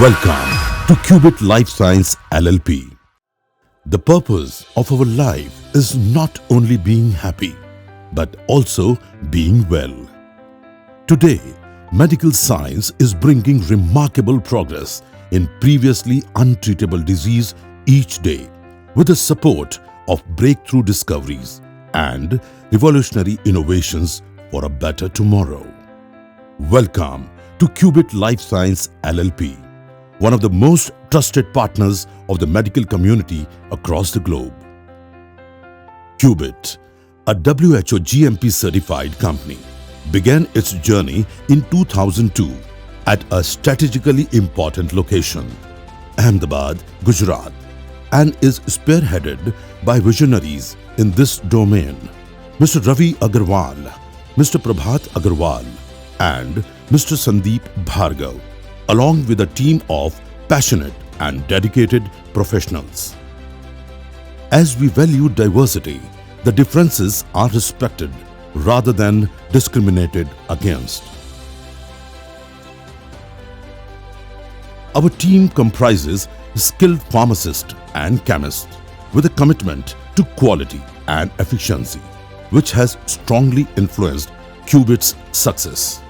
Welcome to Cubit Lifesciences LLP. The purpose of our life is not only being happy, but also being well. Today, medical science is bringing remarkable progress in previously untreatable disease each day with the support of breakthrough discoveries and revolutionary innovations for a better tomorrow. Welcome to Cubit Lifesciences LLP, one of the most trusted partners of the medical community across the globe. Cubit, a WHO GMP certified company, began its journey in 2002 at a strategically important location, Ahmedabad, Gujarat, and is spearheaded by visionaries in this domain, Mr. Ravi Agarwal, Mr. Prabhat Agarwal, and Mr. Sandeep Bhargav, along with a team of passionate and dedicated professionals. As we value diversity, the differences are respected rather than discriminated against. Our team comprises skilled pharmacists and chemists with a commitment to quality and efficiency, which has strongly influenced Cubit's success.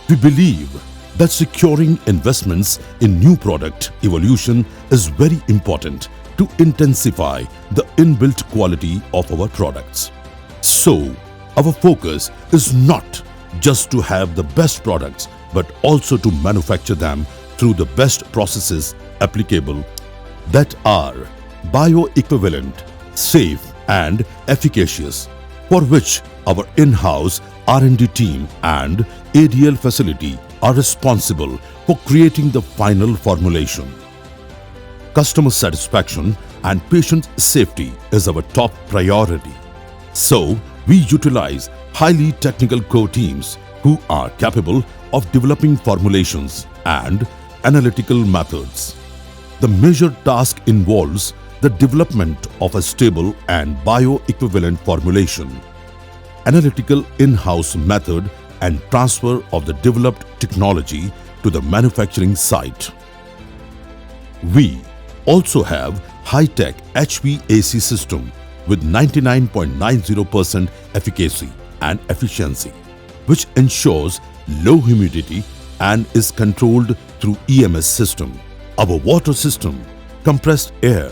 We believe that securing investments in new product evolution is very important to intensify the inbuilt quality of our products. So, our focus is not just to have the best products, but also to manufacture them through the best processes applicable that are bioequivalent, safe and efficacious, for which our in-house R&D team and ADL facility are responsible for creating the final formulation. Customer satisfaction and patient safety is our top priority. So, we utilize highly technical core teams who are capable of developing formulations and analytical methods. The major task involves the development of a stable and bioequivalent formulation, analytical in-house method, and transfer of the developed technology to the manufacturing site. We also have high-tech HVAC system with 99.90% efficacy and efficiency, which ensures low humidity and is controlled through EMS system. Our water system, compressed air,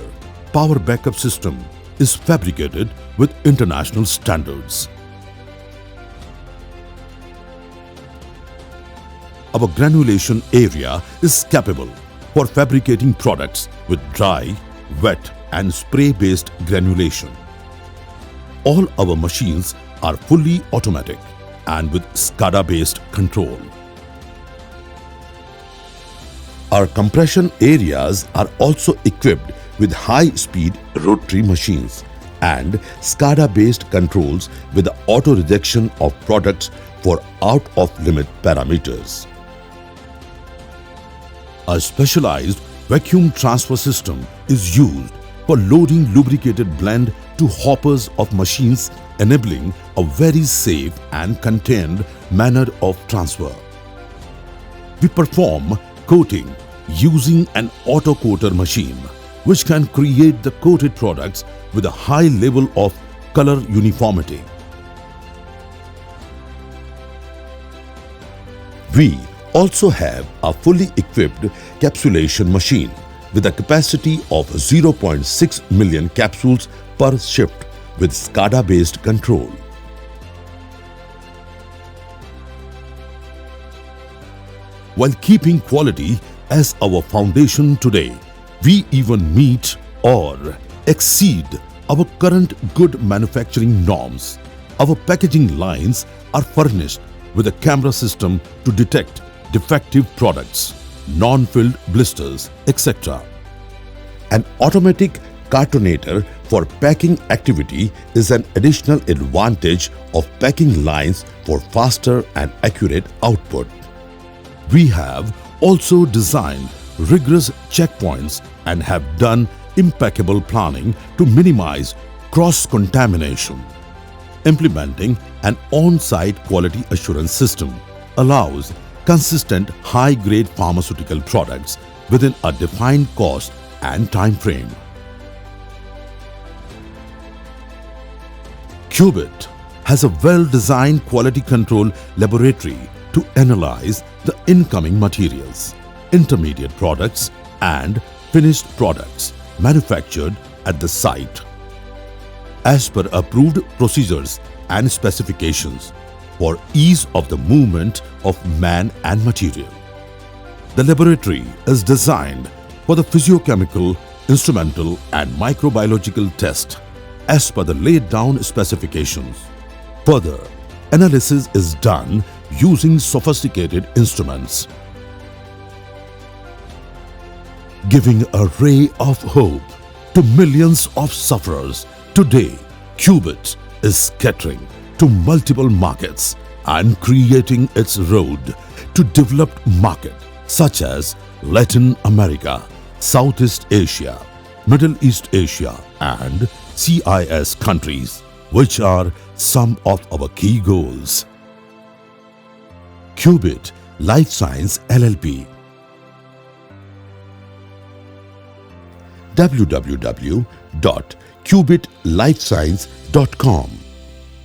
power backup system is fabricated with international standards. Our granulation area is capable for fabricating products with dry, wet and spray-based granulation. All our machines are fully automatic and with SCADA-based control. Our compression areas are also equipped with high-speed rotary machines and SCADA-based controls with the auto-rejection of products for out-of-limit parameters. A specialized vacuum transfer system is used for loading lubricated blend to hoppers of machines, enabling a very safe and contained manner of transfer. We perform coating using an auto-coater machine, which can create the coated products with a high level of color uniformity. We also have a fully equipped capsulation machine with a capacity of 0.6 million capsules per shift with SCADA-based control. While keeping quality as our foundation today, we even meet or exceed our current good manufacturing norms. Our packaging lines are furnished with a camera system to detect defective products, non-filled blisters, etc. An automatic cartonator for packing activity is an additional advantage of packing lines for faster and accurate output. We have also designed rigorous checkpoints and have done impeccable planning to minimize cross-contamination. Implementing an on-site quality assurance system allows consistent high-grade pharmaceutical products within a defined cost and time frame. Cubit has a well-designed quality control laboratory to analyze the incoming materials, intermediate products and finished products manufactured at the site as per approved procedures and specifications for ease of the movement of man and material. The laboratory is designed for the physiochemical, instrumental and microbiological test as per the laid down specifications. Further, analysis is done using sophisticated instruments. Giving a ray of hope to millions of sufferers, today Cubit is catering to multiple markets and creating its road to developed markets such as Latin America, Southeast Asia, Middle East Asia and CIS countries, which are some of our key goals. Cubit Lifesciences LLP. www.cubitlifesciences.com